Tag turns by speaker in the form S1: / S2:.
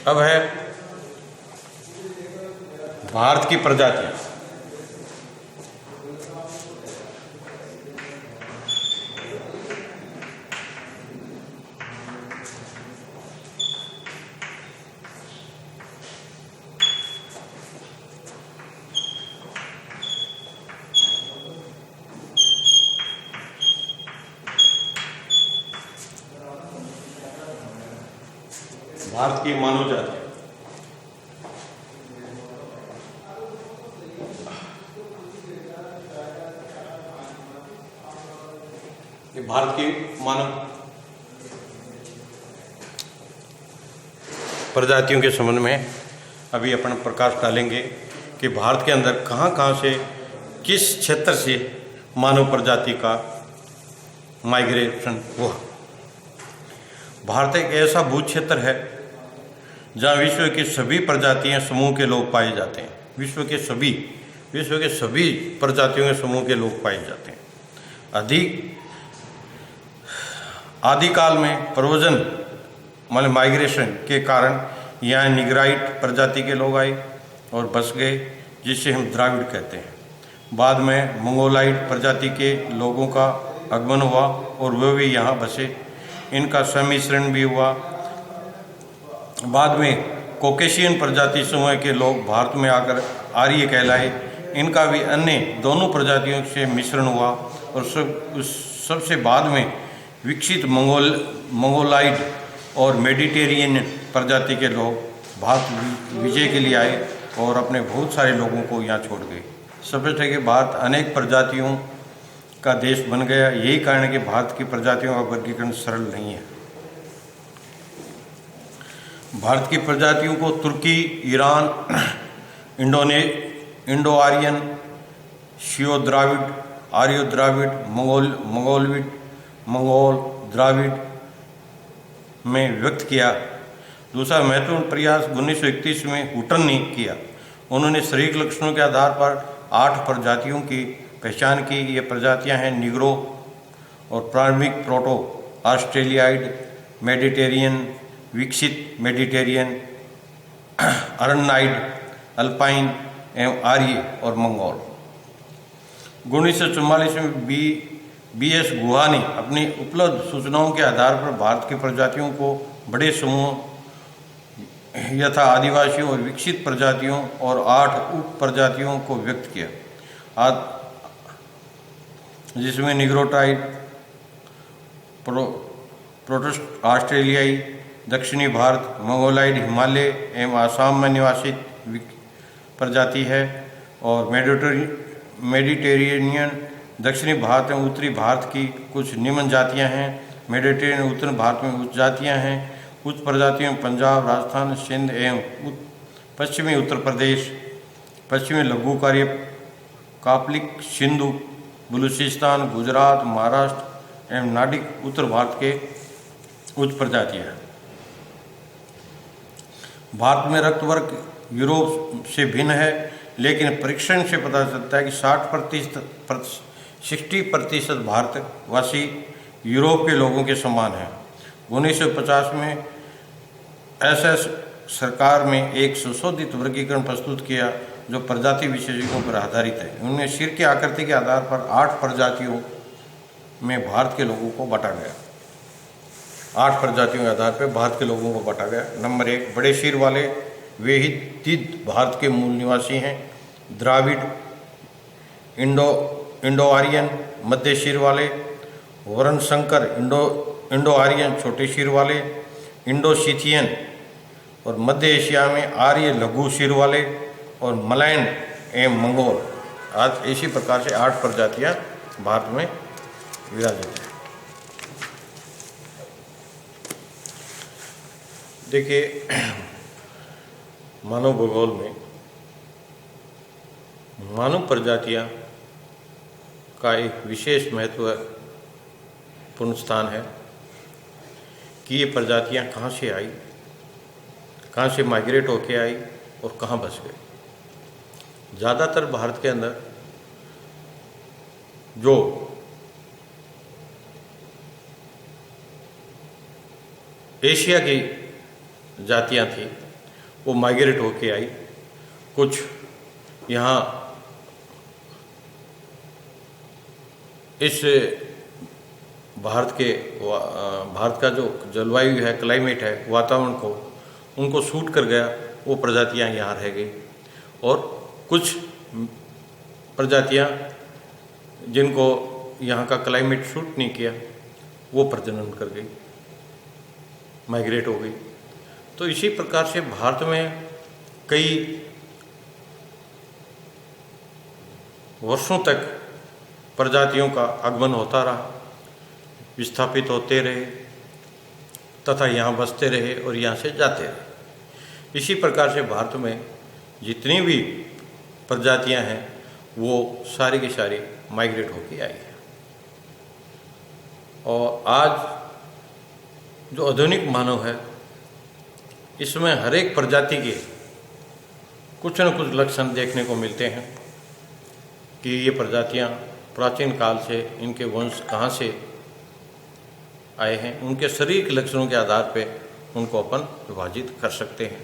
S1: अब है भारत की प्रजातियां। भारत की मानव जाति, ये भारत की मानव प्रजातियों के संबंध में अभी अपन प्रकाश डालेंगे कि भारत के अंदर कहाँ कहाँ से, किस क्षेत्र से मानव प्रजाति का माइग्रेशन हुआ। भारत एक ऐसा भू क्षेत्र है जहाँ विश्व के सभी प्रजातियां समूह के लोग पाए जाते हैं। विश्व के सभी प्रजातियों के समूह के लोग पाए जाते हैं। आदिकाल में प्रव्रजन मतलब माइग्रेशन के कारण यहाँ निग्राइट प्रजाति के लोग आए और बस गए, जिसे हम द्राविड़ कहते हैं। बाद में मंगोलाइड प्रजाति के लोगों का आगमन हुआ और वे भी यहाँ बसे, इनका सम्मिश्रण भी हुआ। बाद में कोकेशियन प्रजाति समूह के लोग भारत में आकर आर्य कहलाए, इनका भी अन्य दोनों प्रजातियों से मिश्रण हुआ और सबसे बाद में विकसित मंगोलाइड और मेडिटेरियन प्रजाति के लोग भारत विजय के लिए आए और अपने बहुत सारे लोगों को यहाँ छोड़ गए। समझते कि भारत अनेक प्रजातियों का देश बन गया। यही कारण है कि भारत की प्रजातियों का वर्गीकरण सरल नहीं है। भारत की प्रजातियों को तुर्की, ईरान, इंडो आर्यन, शियो द्राविड, आर्यो द्राविड, मंगोल द्राविड़ में व्यक्त किया। दूसरा महत्वपूर्ण प्रयास 1931 में हुटन ने किया। उन्होंने शारीरिक लक्षणों के आधार पर 8 प्रजातियों की पहचान की। ये प्रजातियां हैं निग्रो और प्रारंभिक प्रोटो ऑस्ट्रेलियाइड, मेडिटेरियन, विकसित मेडिटेरियन, अरनाइड, अल्पाइन एवं आर्य और मंगोल। 1944 में बी.एस. गुहा ने अपनी उपलब्ध सूचनाओं के आधार पर भारत की प्रजातियों को बड़े समूह यथा आदिवासियों और विकसित प्रजातियों और 8 उप प्रजातियों को व्यक्त किया, जिसमें निग्रोटाइड, प्रोटोस्ट ऑस्ट्रेलियाई, दक्षिणी भारत, मंगोलाइड हिमालय एवं आसाम में निवासित प्रजाति है और मेडिटेरेनियन दक्षिणी भारत में उत्तरी भारत की कुछ निम्न जातियां हैं। मेडिटेरेनियन उत्तरी भारत में उच्च जातियां हैं। कुछ प्रजातियों में पंजाब, राजस्थान, सिंध एवं पश्चिमी उत्तर प्रदेश, पश्चिमी लघु कार्य कापलिक, सिंधु, बलूचिस्तान, गुजरात, महाराष्ट्र एवं नाडिक उत्तर भारत के उच्च प्रजातियां हैं। भारत में रक्त वर्ग यूरोप से भिन्न है, लेकिन परीक्षण से पता चलता है कि 60% भारतवासी यूरोप के लोगों के समान हैं। 1950 में एसएस सरकार में एक संशोधित वर्गीकरण प्रस्तुत किया जो प्रजाति विशेषज्ञों पर आधारित है। उनमें सिर की आकृति के आधार पर 8 प्रजातियों में भारत के लोगों को बांटा गया। 8 प्रजातियों के आधार पर भारत के लोगों को बांटा गया। नंबर 1, बड़े सिर वाले, वे ही तिद भारत के मूल निवासी हैं। द्राविड़, इंडो आर्यन, मध्य सिर वाले, वर्णशंकर, इंडो आर्यन, छोटे सिर वाले, इंडो सिथियन और मध्य एशिया में आर्य लघु सिर वाले और मलैंड एवं मंगोल। आज इसी प्रकार से 8 प्रजातियां भारत में विराजित हैं। देखिए, मानव भूगोल में मानव प्रजातियां का एक विशेष महत्वपूर्ण स्थान है कि ये प्रजातियां कहाँ से आई, कहाँ से माइग्रेट होके आई और कहाँ बस गई। ज़्यादातर भारत के अंदर जो एशिया की जातियां थी वो माइग्रेट होके आई। कुछ यहाँ इस भारत का जो जलवायु है, क्लाइमेट है, वातावरण को उनको सूट कर गया, वो प्रजातियां यहाँ रह गई। और कुछ प्रजातियां जिनको यहाँ का क्लाइमेट सूट नहीं किया, वो प्रजनन कर गई, माइग्रेट हो गई। तो इसी प्रकार से भारत में कई वर्षों तक प्रजातियों का आगमन होता रहा, विस्थापित होते रहे तथा यहाँ बसते रहे और यहाँ से जाते रहे। इसी प्रकार से भारत में जितनी भी प्रजातियां हैं वो सारी की सारी माइग्रेट होकर आई है। और आज जो आधुनिक मानव है, इसमें हर एक प्रजाति के कुछ न कुछ लक्षण देखने को मिलते हैं कि ये प्रजातियां प्राचीन काल से, इनके वंश कहाँ से आए हैं। उनके शरीर के लक्षणों के आधार पर उनको अपन विभाजित कर सकते हैं।